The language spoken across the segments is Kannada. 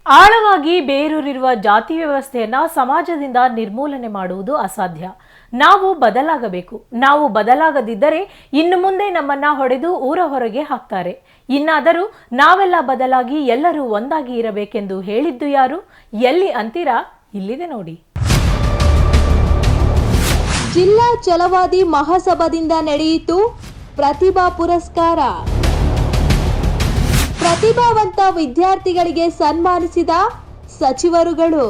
ಆಳವಾಗಿ ಬೇರೂರಿರುವ ಜಾತಿ ವ್ಯವಸ್ಥೆಯನ್ನು ಸಮಾಜದಿಂದ ನಿರ್ಮೂಲನೆ ಮಾಡುವುದು ಅಸಾಧ್ಯ. ನಾವು ಬದಲಾಗಬೇಕು. ನಾವು ಬದಲಾಗದಿದ್ದರೆ ಇನ್ನು ಮುಂದೆ ನಮ್ಮನ್ನ ಹೊಡೆದು ಊರ ಹೊರಗೆ ಹಾಕ್ತಾರೆ. ಇನ್ನಾದರೂ ನಾವೆಲ್ಲ ಬದಲಾಗಿ ಎಲ್ಲರೂ ಒಂದಾಗಿ ಇರಬೇಕೆಂದು ಹೇಳಿದ್ದು ಯಾರು? ಎಲ್ಲಿ ಅಂತೀರಾ? ಇಲ್ಲಿದೆ ನೋಡಿ. ಜಿಲ್ಲಾ ಛಲವಾದಿ ಮಹಾಸಭಾದಿಂದ ನಡೆಯಿತು ಪ್ರತಿಭಾ ಪುರಸ್ಕಾರ. ಪ್ರತಿಭಾವಂತ ವಿದ್ಯಾರ್ಥಿಗಳಿಗೆ ಸನ್ಮಾನಿಸಿದ ಸಚಿವರುಗಳು.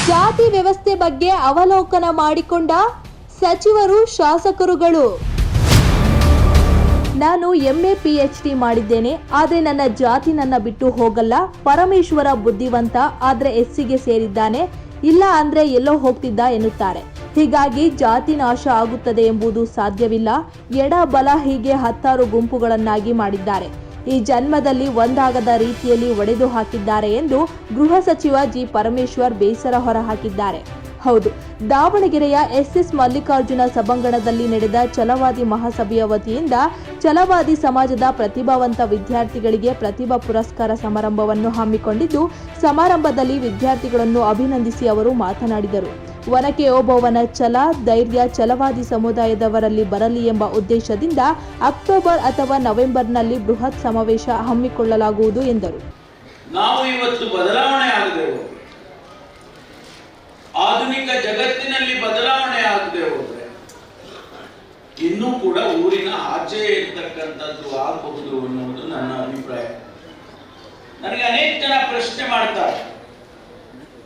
ಜಾತಿ ವ್ಯವಸ್ಥೆ ಬಗ್ಗೆ ಅವಲೋಕನ ಮಾಡಿಕೊಂಡ ಸಚಿವರು, ಶಾಸಕರುಗಳು. ನಾನು MA PhD ಮಾಡಿದ್ದೇನೆ, ಆದರೆ ನನ್ನ ಜಾತಿ ನನ್ನ ಬಿಟ್ಟು ಹೋಗಲ್ಲ. ಪರಮೇಶ್ವರ ಬುದ್ಧಿವಂತ, ಆದರೆ SCಗೆ ಸೇರಿದ್ದಾನೆ, ಇಲ್ಲ ಅಂದ್ರೆ ಎಲ್ಲೋ ಹೋಗ್ತಿದ್ದ ಎನ್ನುತ್ತಾರೆ. ಹೀಗಾಗಿ ಜಾತಿ ನಾಶ ಆಗುತ್ತದೆ ಎಂಬುದು ಸಾಧ್ಯವಿಲ್ಲ. ಎಡ ಬಲ ಹೀಗೆ 10 ಗುಂಪುಗಳನ್ನಾಗಿ ಮಾಡಿದ್ದಾರೆ. ಈ ಜನ್ಮದಲ್ಲಿ ಒಂದಾಗದ ರೀತಿಯಲ್ಲಿ ಒಡೆದು ಹಾಕಿದ್ದಾರೆ ಎಂದು ಗೃಹ ಸಚಿವ G. ಪರಮೇಶ್ವರ್ ಬೇಸರ ಹೊರಹಾಕಿದ್ದಾರೆ. ಹೌದು, ದಾವಣಗೆರೆಯ SS ಮಲ್ಲಿಕಾರ್ಜುನ ಸಭಾಂಗಣದಲ್ಲಿ ನಡೆದ ಛಲವಾದಿ ಮಹಾಸಭೆಯ ವತಿಯಿಂದ ಛಲವಾದಿ ಸಮಾಜದ ಪ್ರತಿಭಾವಂತ ವಿದ್ಯಾರ್ಥಿಗಳಿಗೆ ಪ್ರತಿಭಾ ಪುರಸ್ಕಾರ ಸಮಾರಂಭವನ್ನು ಹಮ್ಮಿಕೊಂಡಿದ್ದು, ಸಮಾರಂಭದಲ್ಲಿ ವಿದ್ಯಾರ್ಥಿಗಳನ್ನು ಅಭಿನಂದಿಸಿ ಅವರು ಮಾತನಾಡಿದರು. ಒನಕೆ ಓಬವ್ವನ ಛಲ, ಧೈರ್ಯ ಛಲವಾದಿ ಸಮುದಾಯದವರಲ್ಲಿ ಬರಲಿ ಎಂಬ ಉದ್ದೇಶದಿಂದ ಅಕ್ಟೋಬರ್ ಅಥವಾ ನವೆಂಬರ್ನಲ್ಲಿ ಬೃಹತ್ ಸಮಾವೇಶ ಹಮ್ಮಿಕೊಳ್ಳಲಾಗುವುದು ಎಂದರು. ನಾವು ಇವತ್ತು ಬದಲಾವಣೆ ಆಗದೆವು, ಆಧುನಿಕ ಜಗತ್ತಿನಲ್ಲಿ ಬದಲಾವಣೆ ಆಗದೆ ಹೋದ್ರೆ ಇನ್ನೂ ಕೂಡ ಊರಿನ ಆಚೆ ಇರ್ತಕ್ಕಂಥದ್ದು ಆಗಬಹುದು ಅನ್ನುವುದು ನನ್ನ ಅಭಿಪ್ರಾಯ. ನನಗೆ ಅನೇಕ ಜನ ಪ್ರಶ್ನೆ ಮಾಡ್ತಾರೆ,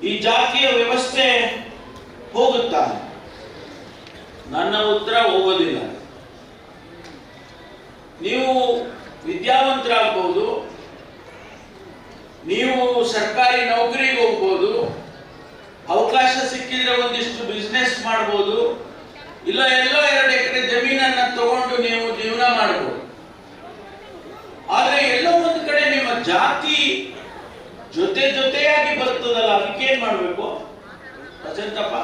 ಈ ಜಾತಿಯ ವ್ಯವಸ್ಥೆ ಹೋಗುತ್ತಾ? ನನ್ನ ಉತ್ತರ ಹೋಗೋದಿಲ್ಲ. ನೀವು ವಿದ್ಯಾವಂತರಾಗಬಹುದು, ನೀವು ಸರ್ಕಾರಿ ನೌಕರಿಗೆ ಹೋಗ್ಬೋದು, ಅವಕಾಶ ಸಿಕ್ಕಿದ್ರೆ ಒಂದಿಷ್ಟು ಬಿಸ್ನೆಸ್ ಮಾಡ್ಬೋದು, ಇಲ್ಲ ಎಲ್ಲೋ 2 ಎಕರೆ ಜಮೀನನ್ನ ತಗೊಂಡು ನೀವು ಜೀವನ ಮಾಡ್ಬೋದು. ಆದ್ರೆ ಎಲ್ಲೋ ಒಂದು ಕಡೆ ನಿಮ್ಮ ಜಾತಿ ಜೊತೆಯಾಗಿ ಬರ್ತದಲ್ಲ, ಅದಕ್ಕೇನ್ ಮಾಡ್ಬೇಕು? ವಸಂತಪ್ಪ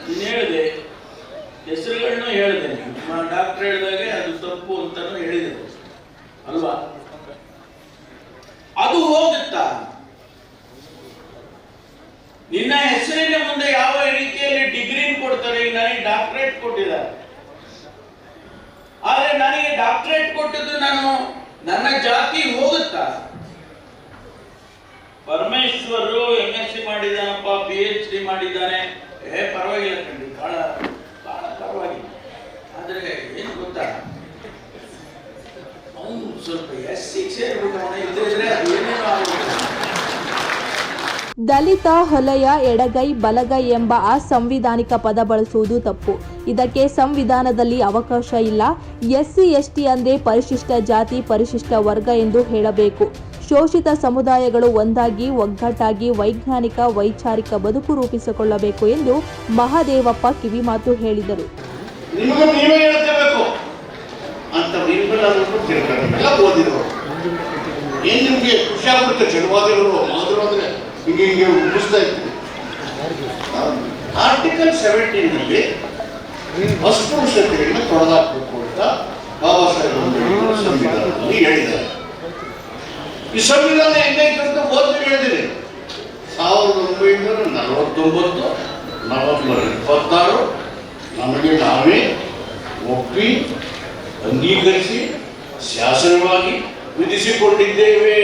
ನೀನು ಹೇಳಿದೆ, ಹೆಸರುಗಳನ್ನು ಹೇಳಿದೆ, ಡಾಕ್ಟರ್ ಹೇಳಿದಾಗೆ ಅದು ತಪ್ಪು ಅಂತಾನು ಹೇಳಿದರು ಅಲ್ವಾ? ಅದು ಹೋಗುತ್ತಾ? ನಿನ್ನ ಹೆಸರಿನ ಮುಂದೆ ಯಾವ ರೀತಿಯಲ್ಲಿ ಡಿಗ್ರಿ ಕೊಡ್ತಾರೆ? ಈಗ ನನಗೆ ಡಾಕ್ಟರೇಟ್ ಕೊಟ್ಟಿದ್ದಾರೆ, ಆದ್ರೆ ನನಗೆ ಡಾಕ್ಟರೇಟ್ ಕೊಟ್ಟಿದ್ದು ನನ್ನ ಜಾತಿ ಹೋಗುತ್ತಾ? ಪರಮೇಶ್ವರು MSc ಮಾಡಿದಾನಪ್ಪ, PhD ಮಾಡಿದ್ದಾನೆ, ಪರವಾಗಿಲ್ಲ ಕಂಡು, ಬಹಳ ಪರವಾಗಿಲ್ಲ. ಆದ್ರೆ ಏನ್ ಗೊತ್ತಾ, ಅವನು ಸ್ವಲ್ಪ SCಗೆ ಸೇರ್ಬಿಟ್ಟು ಇದ್ರೆ ಅದು ಏನೇನೋ ಆಗುತ್ತೆ. ದಲಿತ, ಹೊಲೆಯ, ಎಡಗೈ, ಬಲಗೈ ಎಂಬ ಅಸಂವಿಧಾನಿಕ ಪದ ಬಳಸುವುದು ತಪ್ಪು. ಇದಕ್ಕೆ ಸಂವಿಧಾನದಲ್ಲಿ ಅವಕಾಶ ಇಲ್ಲ. SC ST ಅಂದ್ರೆ ಪರಿಶಿಷ್ಟ ಜಾತಿ, ಪರಿಶಿಷ್ಟ ವರ್ಗ ಎಂದು ಹೇಳಬೇಕು. ಶೋಷಿತ ಸಮುದಾಯಗಳು ಒಂದಾಗಿ ಒಗ್ಗಟ್ಟಾಗಿ ವೈಜ್ಞಾನಿಕ ವೈಚಾರಿಕ ಬದುಕು ರೂಪಿಸಿಕೊಳ್ಳಬೇಕು ಎಂದು ಮಹಾದೇವಪ್ಪ ಕಿವಿಮಾತು ಹೇಳಿದರು. ಆರ್ಟಿಕಲ್ 17 ನಲ್ಲಿ ಅಸ್ಪೃಶ್ಯತೆಯನ್ನು ತೊಡೆದಾಕಬೇಕು ಅಂತ ಬಾಬಾ ಸಾಹೇಬ್ ಸಂವಿಧಾನದಲ್ಲಿ ಹೇಳಿದ್ದಾರೆ. ಈ ಸಂವಿಧಾನ ಹೆಂಗೈತೆ ಅಂತ ಓದಿ ಹೇಳಿದ್ದೀನಿ. 1949 ನವೆಂಬರ್ 26 ನಮಗೆ ನಾವೇ ಒಪ್ಪಿ ಅಂಗೀಕರಿಸಿ ಶಾಸನವಾಗಿ ವಿಧಿಸಿಕೊಂಡಿದ್ದೇವೆ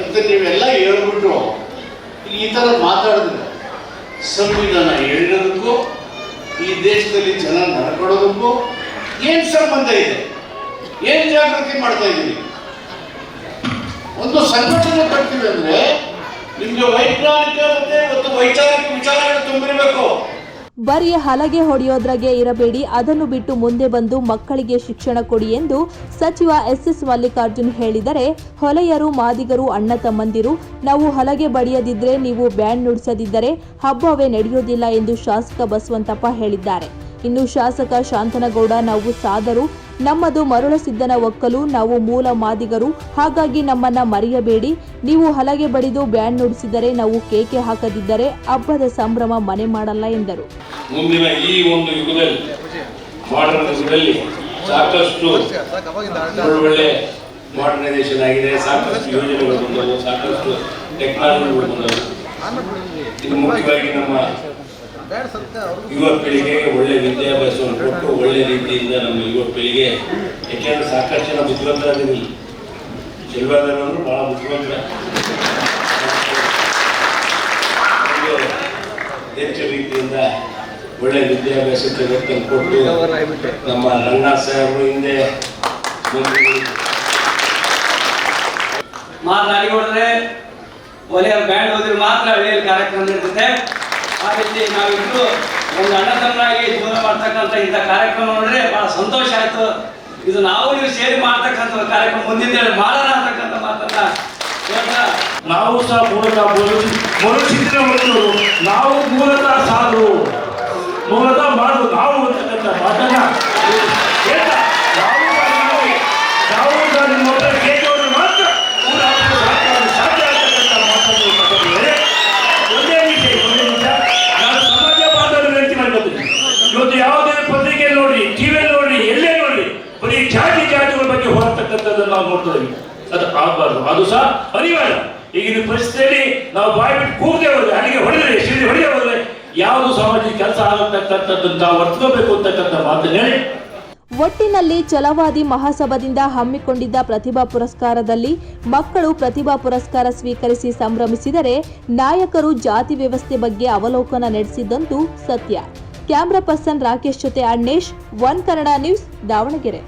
ಅಂತ ನೀವೆಲ್ಲ ಹೇಳ್ಬಿಟ್ಟು ಈ ಥರ ಮಾತಾಡಿದ್ರೆ ಸಂವಿಧಾನ ಹೇಳಿರೋದಕ್ಕೂ ಈ ದೇಶದಲ್ಲಿ ಜನ ನಡ್ಕೊಳ್ಳೋದಕ್ಕೂ ಏನು ಸಂಬಂಧ ಇದೆ? ಏನು ಜಾಗೃತಿ ಮಾಡ್ತಾ ಇದ್ದೀವಿ? ಒಂದು ಸಂಘಟನೆ ಕಟ್ತೀವಿ ಅಂದ್ರೆ ನಿಮ್ಗೆ ವೈಜ್ಞಾನಿಕ ಮತ್ತು ವೈಚಾರಿಕ ವಿಚಾರಗಳು ತುಂಬಿರಬೇಕು. ಬರೀ ಹಲಗೆ ಹೊಡೆಯೋದ್ರಾಗೆ ಇರಬೇಡಿ, ಅದನ್ನು ಬಿಟ್ಟು ಮುಂದೆ ಬಂದು ಮಕ್ಕಳಿಗೆ ಶಿಕ್ಷಣ ಕೊಡಿ ಎಂದು ಸಚಿವ SS ಮಲ್ಲಿಕಾರ್ಜುನ್ ಹೇಳಿದರೆ, ಹೊಲೆಯರು, ಮಾದಿಗರು ಅಣ್ಣ ತಮ್ಮಂದಿರು, ನಾವು ಹಲಗೆ ಬಡಿಯದಿದ್ರೆ, ನೀವು ಬ್ಯಾಂಡ್ ನುಡಿಸದಿದ್ದರೆ ಹಬ್ಬವೇ ನಡೆಯೋದಿಲ್ಲ ಎಂದು ಶಾಸಕ ಬಸವಂತಪ್ಪ ಹೇಳಿದ್ದಾರೆ. ಇನ್ನು ಶಾಸಕ ಶಾಂತನಗೌಡ, ನಾವು ಸಾದರು, ನಮ್ಮದು ಮರುಳಸಿದ್ದನ ಒಕ್ಕಲು, ನಾವು ಮೂಲ ಮಾದಿಗರು, ಹಾಗಾಗಿ ನಮ್ಮನ್ನ ಮರೆಯಬೇಡಿ. ನೀವು ಹಲಗೆ ಬಡಿದು ಬ್ಯಾಂಡ್ ನುಡಿಸಿದರೆ, ನಾವು ಕೇಕೆ ಹಾಕದಿದ್ದರೆ ಹಬ್ಬದ ಸಂಭ್ರಮ ಮನೆ ಮಾಡಲ್ಲ ಎಂದರು. ಮುಂದಿನ ಈ ಒಂದು ಯುಗದಲ್ಲಿ ಸಾಕಷ್ಟು ಒಳ್ಳೆ ಮಾಡರ್ನೈಸೇಷನ್ ಆಗಿದೆ, ಸಾಕಷ್ಟು ಯೋಜನೆಗಳು ಬಂದವು, ಸಾಕಷ್ಟು ಟೆಕ್ನಾಲಜಿಗಳು ಬಂದವು. ಇದು ಮುಖ್ಯವಾಗಿ ನಮ್ಮ ಯುವ ಪೀಳಿಗೆಗೆ ಒಳ್ಳೆ ವಿದ್ಯಾಭ್ಯಾಸವನ್ನು ಕೊಟ್ಟು ಒಳ್ಳೆ ರೀತಿಯಿಂದ ನಮ್ಮ ಯುವ ಪೀಳಿಗೆ, ಯಾಕೆಂದರೆ ಸಾಕಷ್ಟು ಜನ ಬುದ್ಧಿವಂತರಾಗಿರಲಿಲ್ಲ, ಚೆಲುವಾದವರು ಬಹಳ ಬುದ್ಧಿವಂತರ, ಹೆಚ್ಚು ರೀತಿಯಿಂದ ಒಳ್ಳೆ ವಿದ್ಯಾಭ್ಯಾಸಕ್ಕೆ ಒತ್ತನ್ನು ಕೊಟ್ಟು ನಮ್ಮ ರಂಗನಾಥ್ ಸಾಹೇಬರು ಹಿಂದೆ ಮಾತನಾಡಿ ಹೊಡೆದ್ರೆ ಒಲೆಯ ಬ್ಯಾಂಡ್ ಹೋದ್ರೆ ಮಾತ್ರ ಹಳ್ಳಿಯಲ್ಲಿ ಕಾರ್ಯಕ್ರಮ ನಡೆಸುತ್ತೆ. ಆ ರೀತಿ ನಾವಿಬ್ಬರು ಒಂದು ಅಣ್ಣ ತಮ್ಮನಾಗಿ ಜೀವನ ಮಾಡ್ತಕ್ಕಂಥ ಇಂಥ ಕಾರ್ಯಕ್ರಮ ನೋಡಿದ್ರೆ ಬಹಳ ಸಂತೋಷ ಆಯ್ತು. ಇದು ನಾವು ನೀವು ಸೇರಿ ಮಾಡ್ತಕ್ಕಂಥ ಕಾರ್ಯಕ್ರಮ ಮುಂದಿನ ಮಾಡೋಣ ಅಂತಕ್ಕಂಥ ಮಾತನ್ನ ಹೇಳ್ತಾ, ನಾವು ಸಹ ಮೂಲತಃ ಮರುಚಿಂತನೆ ಮಾಡಿದ್ರು, ನಾವು ಮೂಲತಃ ಸಾಧು, ಮೂಲತಃ ಮಾಡುದು ನಾವು ಅಂತಕ್ಕಂಥ ಮಾತನ್ನ ಹೇಳ್ತಾ, ನಾವು ಸಹ ನಿಮ್ಮ ಮೊದಲ ಕೇಳಿದವರು ಮಾತ್ರ ಸಾಧ್ಯ ಆಗ್ತಕ್ಕಂಥ ಮಾತನ್ನು ಮಾತಾಡಿದರೆ ಒಂದೇ ನಿಮಿಷ ನಾನು ಸಮಾಜ ಬಾಂಧವ್ಯ ವಿನಂತಿ ಮಾಡ್ಕೊತೀನಿ. ಇವತ್ತು ಯಾವುದೇ ಪತ್ರಿಕೆ ನೋಡಿ, ಟಿವಿಯಲ್ಲಿ ನೋಡಿ, ಎಲ್ಲೇ ನೋಡಿ, ಬರೀ ಜಾತಿಗಳ ಬಗ್ಗೆ ಹೋರಾಡ್ತಕ್ಕಂಥದ್ದನ್ನು ನಾವು ನೋಡ್ತೀವಿ. ಅದು ಆಗಬಾರ್ದು, ಅದು ಸಹ ಅನಿವಾರ್ಯ. ಈಗಿನ ಪರಿಸ್ಥಿತಿಯಲ್ಲಿ ನಾವು ಬಾಯಿ ಬಿಟ್ಟು ಕೂಗದೆ ಹೋದ್ರೆ, ಅಲ್ಲಿಗೆ ಹೊಡೆದ್ರೆ, ಸಿಡಿ ಹೊಡೆದೇ ಹೋದ್ರೆ ಯಾವುದು ಸಾಮಾಜಿಕ ಕೆಲಸ ಆಗತಕ್ಕಂಥದ್ದನ್ನು ನಾವು ಅರ್ಥಕೋಬೇಕು ಅಂತಕ್ಕಂಥ ಮಾತನ್ನು ಹೇಳಿ, ಒಟ್ಟಿನಲ್ಲಿ ಛಲವಾದಿ ಮಹಾಸಭಾದಿಂದ ಹಮ್ಮಿಕೊಂಡಿದ್ದ ಪ್ರತಿಭಾ ಪುರಸ್ಕಾರದಲ್ಲಿ ಮಕ್ಕಳು ಪ್ರತಿಭಾ ಪುರಸ್ಕಾರ ಸ್ವೀಕರಿಸಿ ಸಂಭ್ರಮಿಸಿದರೆ ನಾಯಕರು ಜಾತಿ ವ್ಯವಸ್ಥೆ ಬಗ್ಗೆ ಅವಲೋಕನ ನಡೆಸಿದ್ದಂತೂ ಸತ್ಯ. ಕ್ಯಾಮ್ರಾ ಪರ್ಸನ್ ರಾಕೇಶ್ ಜೊತೆ ಅಣ್ಣೇಶ್, ಒನ್ ಕನ್ನಡ ನ್ಯೂಸ್, ದಾವಣಗೆರೆ.